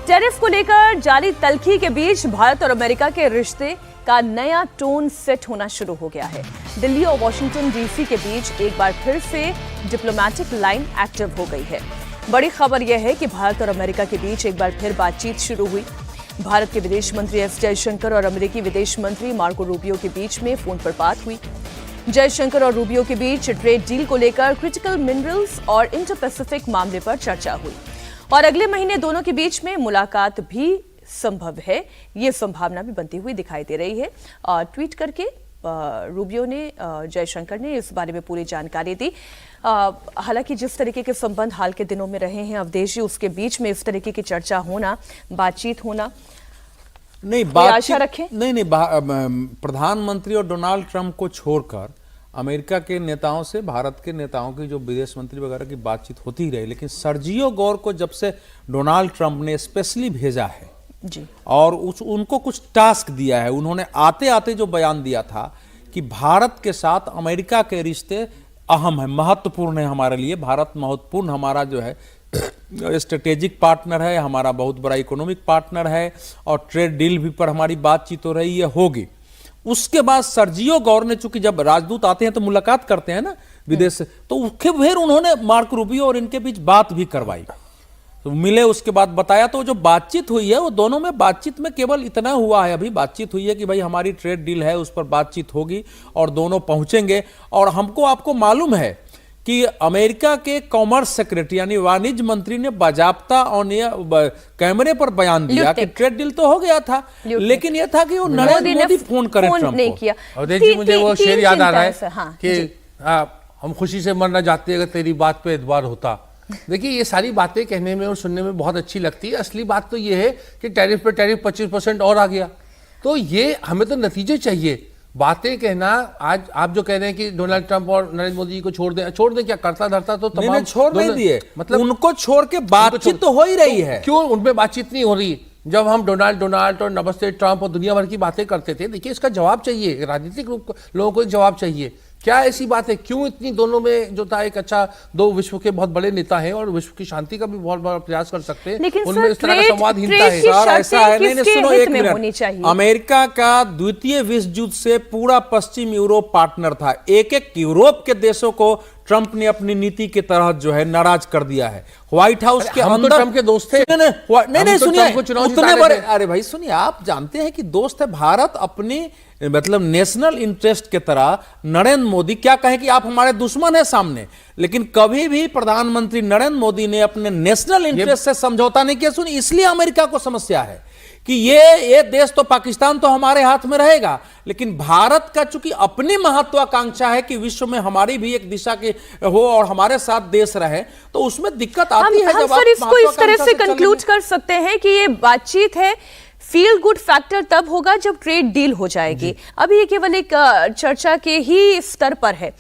Tariff को लेकर जारी तल्खी के बीच भारत और अमेरिका के रिश्ते का नया टोन सेट होना शुरू हो गया है। दिल्ली और वॉशिंगटन डीसी के बीच एक बार फिर से डिप्लोमेटिक लाइन एक्टिव हो गई है। बड़ी खबर यह है कि भारत और अमेरिका के बीच एक बार फिर बातचीत शुरू हुई। भारत के विदेश मंत्री एस जयशंकर और अमेरिकी विदेश मंत्री मार्को रूबियो के बीच में फोन पर बात हुई। जयशंकर और रूबियो के बीच ट्रेड डील को लेकर क्रिटिकल मिनरल्स और इंडो पैसिफिक मामले पर चर्चा हुई और अगले महीने दोनों के बीच में मुलाकात भी संभव है, ये संभावना भी बनती हुई दिखाई दे रही है। ट्वीट करके रूबियो ने, जयशंकर ने इस बारे में पूरी जानकारी दी। हालांकि जिस तरीके के संबंध हाल के दिनों में रहे हैं अवधेश जी, उसके बीच में इस तरीके की चर्चा होना, बातचीत होना, नहीं आशा रखें। नहीं, प्रधानमंत्री और डोनाल्ड ट्रंप को छोड़कर अमेरिका के नेताओं से भारत के नेताओं की जो विदेश मंत्री वगैरह की बातचीत होती ही रही, लेकिन सर्जियो गौर को जब से डोनाल्ड ट्रंप ने स्पेशली भेजा है जी, और उनको कुछ टास्क दिया है, उन्होंने आते आते जो बयान दिया था कि भारत के साथ अमेरिका के रिश्ते अहम है, महत्वपूर्ण है हमारे लिए। भारत महत्वपूर्ण हमारा जो है स्ट्रेटेजिक पार्टनर है, हमारा बहुत बड़ा इकोनॉमिक पार्टनर है और ट्रेड डील भी पर हमारी बातचीत हो रही है, होगी। उसके बाद सर्जियो गौर ने, चूंकि जब राजदूत आते हैं तो मुलाकात करते हैं ना विदेश से, तो फिर उन्होंने मार्को रूबियो और इनके बीच बात भी करवाई, तो मिले, उसके बाद बताया। तो जो बातचीत हुई है वो दोनों में बातचीत में केवल इतना हुआ है, अभी बातचीत हुई है कि भाई हमारी ट्रेड डील है, उस पर बातचीत होगी और दोनों पहुंचेंगे। और आपको मालूम है कि अमेरिका के कॉमर्स सेक्रेटरी यानी वाणिज्य मंत्री ने बाजाप्ता और कैमरे पर बयान दिया कि ट्रेड डील तो हो गया था, लेकिन यह था कि वो नरेंद्र मोदी फोन करें ट्रंप को। और देखिए मुझे वो शेर याद आ रहा है कि हम खुशी से मरना चाहते अगर तेरी बात पे एतबार होता। देखिए ये सारी बातें कहने में और सुनने में बहुत अच्छी लगती है, असली बात तो ये है कि टैरिफ पे टैरिफ 25% और आ गया। तो ये हमें तो नतीजे चाहिए, बातें कहना। आज आप जो कह रहे हैं कि डोनाल्ड ट्रंप और नरेंद्र मोदी को छोड़ दे, क्या करता धरता तो तमाम छोड़ नहीं दिए, मतलब उनको छोड़ के बातचीत तो हो ही रही है। क्यों उनमें बातचीत नहीं हो रही? जब हम डोनाल्ड और नमस्ते ट्रंप और दुनिया भर की बातें करते थे, देखिए इसका जवाब चाहिए, राजनीतिक लोगों को एक जवाब चाहिए। क्या ऐसी बात है, क्यों इतनी दोनों में जो था एक अच्छा, दो विश्व के बहुत बड़े नेता हैं और विश्व की शांति का भी बहुत बड़ा प्रयास कर सकते हैं, उनमें इस तरह का संवादहीनता है। सर ऐसा है, नहीं सुनो एक मिनट, अमेरिका का द्वितीय विश्व युद्ध से पूरा पश्चिम यूरोप पार्टनर था। एक यूरोप के देशों को ट्रंप ने अपनी नीति के तहत जो है नाराज कर दिया है। व्हाइट हाउस के अंदर ट्रंप के दोस्त थे, नहीं सुनिए, उतने बड़े, अरे भाई सुनिए, आप जानते हैं कि दोस्त है। भारत अपनी मतलब नेशनल इंटरेस्ट के तरह, नरेंद्र मोदी क्या कहे कि आप हमारे दुश्मन है सामने, लेकिन कभी भी प्रधानमंत्री नरेंद्र मोदी ने अपने नेशनल इंटरेस्ट से समझौता नहीं किया। सुनिए, इसलिए अमेरिका को समस्या है कि ये देश तो, पाकिस्तान तो हमारे हाथ में रहेगा, लेकिन भारत का चूंकि अपनी महत्वाकांक्षा है कि विश्व में हमारी भी एक दिशा की हो और हमारे साथ देश रहे, तो उसमें दिक्कत आती है। जब आप इसको इस तरह से कंक्लूड कर सकते हैं कि ये बातचीत है, फील गुड फैक्टर तब होगा जब ट्रेड डील हो जाएगी। अभी ये केवल एक चर्चा के ही स्तर पर है।